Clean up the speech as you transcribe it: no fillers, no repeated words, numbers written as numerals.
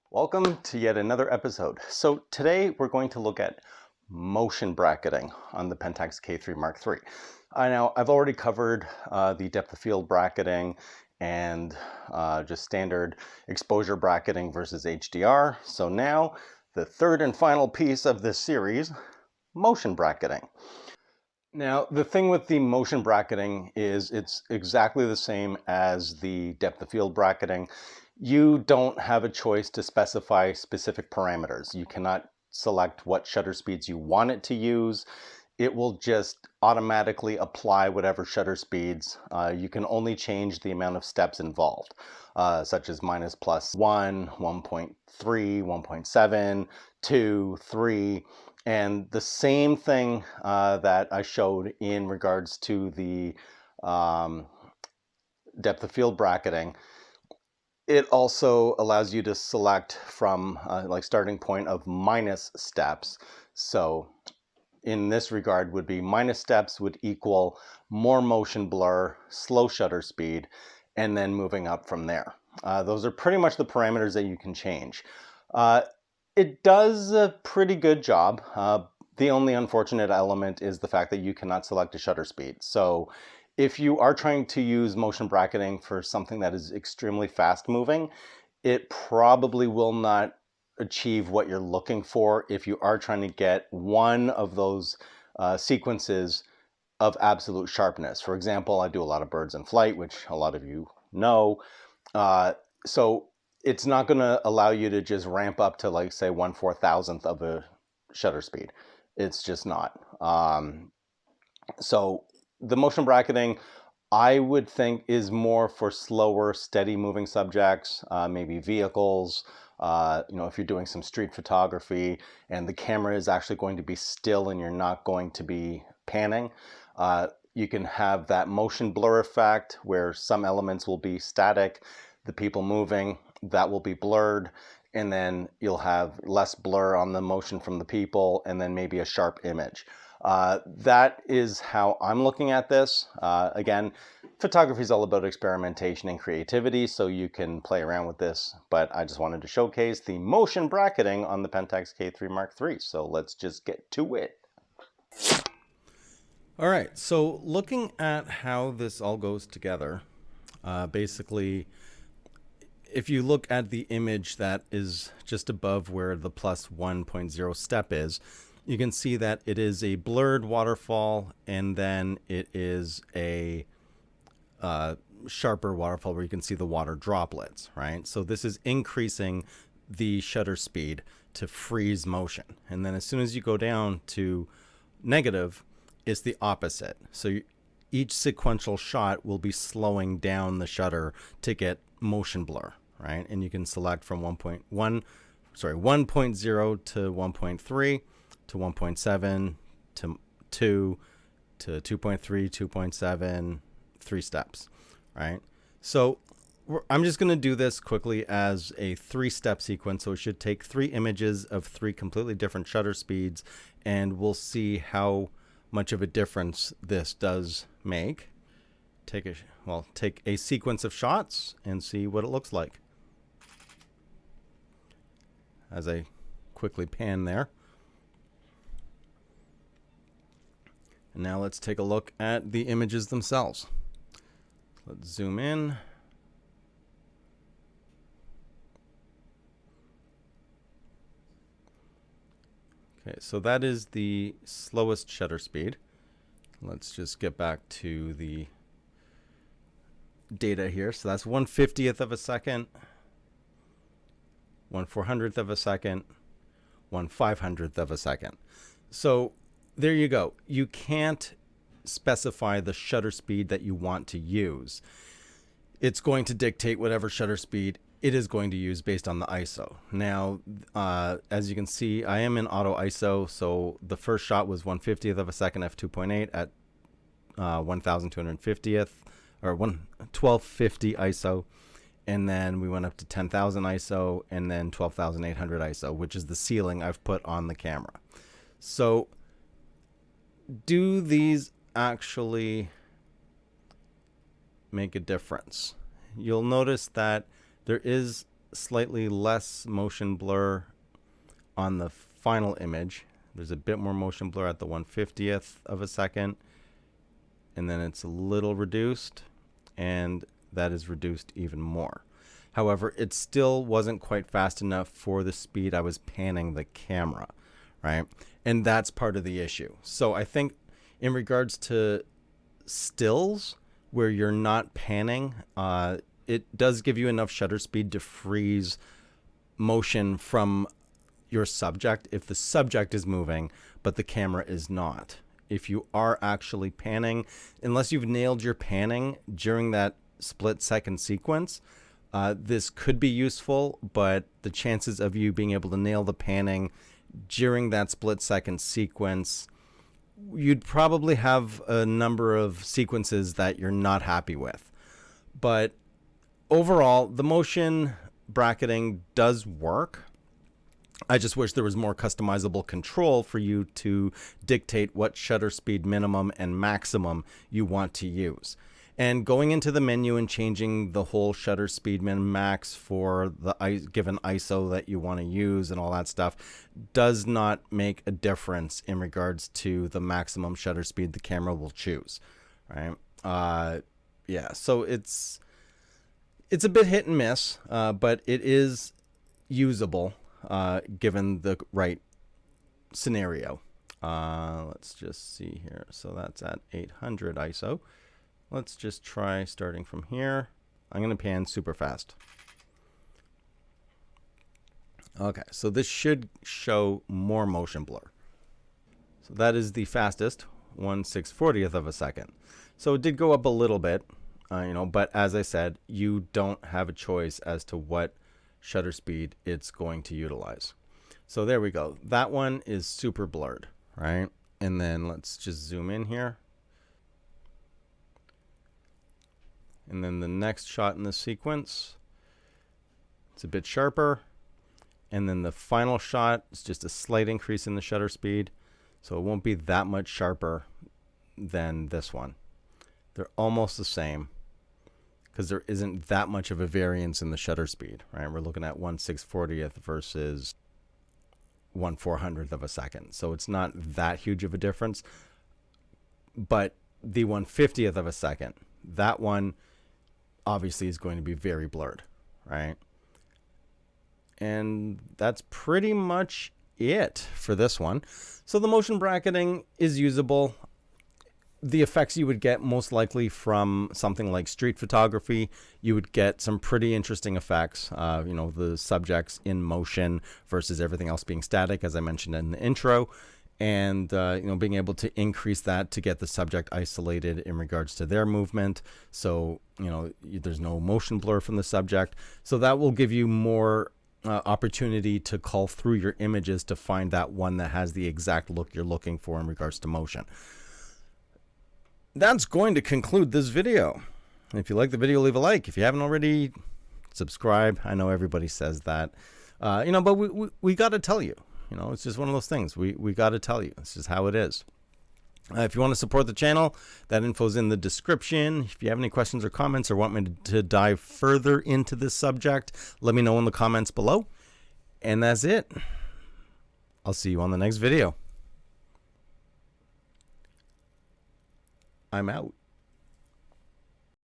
Welcome to yet another episode. So today we're going to look at motion bracketing on the PENTAX K-3 Mark III. Now I've already covered the depth of field bracketing and just standard exposure bracketing versus HDR. So now the third and final piece of this series, motion bracketing. Now, the thing with the motion bracketing is it's exactly the same as the depth of field bracketing. You don't have a choice to specify specific parameters. You cannot select what shutter speeds you want it to use. It will just automatically apply whatever shutter speeds. You can only change the amount of steps involved, such as minus plus 1, 1.3, 1.7, 2, 3. And the same thing that I showed in regards to the depth of field bracketing, it also allows you to select from like starting point of minus steps. So in this regard would be minus steps would equal more motion blur, slow shutter speed, and then moving up from there. Those are pretty much the parameters that you can change. It does a pretty good job. The only unfortunate element is the fact that you cannot select a shutter speed. So if you are trying to use motion bracketing for something that is extremely fast moving, it probably will not achieve what you're looking for if you are trying to get one of those sequences of absolute sharpness. For example, I do a lot of birds in flight, which a lot of you know. So it's not going to allow you to just ramp up to, like, say, 1/4000th of a shutter speed. It's just not. So the motion bracketing, I would think, is more for slower, steady moving subjects, maybe vehicles. If you're doing some street photography and the camera is actually going to be still and you're not going to be panning, you can have that motion blur effect where some elements will be static, the people moving, that will be blurred, and then you'll have less blur on the motion from the people, and then maybe a sharp image. That is how I'm looking at this. Again, photography is all about experimentation and creativity, so you can play around with this, but I just wanted to showcase the motion bracketing on the PENTAX K-3 Mark III. So let's just get to it. All right, so looking at how this all goes together, basically, if you look at the image that is just above where the plus 1.0 step is, you can see that it is a blurred waterfall, and then it is a sharper waterfall where you can see the water droplets, right? So this is increasing the shutter speed to freeze motion. And then as soon as you go down to negative, it's the opposite. So each sequential shot will be slowing down the shutter to get motion blur, right? And you can select from 1.0 to 1.3 to 1.7 to 2 to 2.3, 2.7, 3 steps, right? So I'm just going to do this quickly as a 3-step sequence. So it should take 3 images of 3 completely different shutter speeds, and we'll see how much of a difference this does make. Take a sequence of shots and see what it looks like. As I quickly pan there. And now let's take a look at the images themselves. Let's zoom in. Okay, so that is the slowest shutter speed. Let's just get back to the data here. So that's 1/50th of a second, 1/400th of a second, 1/500th of a second. So there you go. You can't specify the shutter speed that you want to use. It's going to dictate whatever shutter speed it is going to use based on the ISO. Now, as you can see, I am in auto ISO, so the first shot was 1/50th of a second f2.8 at 1250th or 1250 ISO, and then we went up to 10,000 ISO and then 12,800 ISO, which is the ceiling I've put on the camera. So do these actually make a difference? You'll notice that there is slightly less motion blur on the final image. There's a bit more motion blur at the 1/50th of a second, and then it's a little reduced, and that is reduced even more. However, it still wasn't quite fast enough for the speed I was panning the camera, right? And that's part of the issue. So I think in regards to stills where you're not panning, it does give you enough shutter speed to freeze motion from your subject if the subject is moving, but the camera is not. If you are actually panning, unless you've nailed your panning during that split-second sequence, this could be useful, but the chances of you being able to nail the panning during that split-second sequence, you'd probably have a number of sequences that you're not happy with. But overall, the motion bracketing does work. I just wish there was more customizable control for you to dictate what shutter speed minimum and maximum you want to use. And going into the menu and changing the whole shutter speed min max for the given ISO that you want to use and all that stuff does not make a difference in regards to the maximum shutter speed the camera will choose, right? Yeah, so it's a bit hit and miss, but it is usable given the right scenario. Let's just see here. So that's at 800 ISO. Let's just try starting from here. I'm going to pan super fast. Okay, so this should show more motion blur. So that is the fastest, 1/640th of a second. So it did go up a little bit, but as I said, you don't have a choice as to what shutter speed it's going to utilize. So there we go. That one is super blurred, right? And then let's just zoom in here. And then the next shot in the sequence, it's a bit sharper. And then the final shot is just a slight increase in the shutter speed. So it won't be that much sharper than this one. They're almost the same because there isn't that much of a variance in the shutter speed, right? We're looking at 1/640th versus 1/400th of a second. So it's not that huge of a difference. But the 1/50th of a second, that one obviously is going to be very blurred, right? And that's pretty much it for this one. So the motion bracketing is usable. The effects you would get most likely from something like street photography, you would get some pretty interesting effects. The subjects in motion versus everything else being static, as I mentioned in the intro. And being able to increase that to get the subject isolated in regards to their movement, so there's no motion blur from the subject. So that will give you more opportunity to cull through your images to find that one that has the exact look you're looking for in regards to motion. That's going to conclude this video. If you like the video, leave a like. If you haven't already, subscribe. I know everybody says that, but we got to tell you. It's just one of those things. We got to tell you. It's just how it is. If you want to support the channel, that info's in the description. If you have any questions or comments or want me to dive further into this subject, let me know in the comments below. And that's it. I'll see you on the next video. I'm out.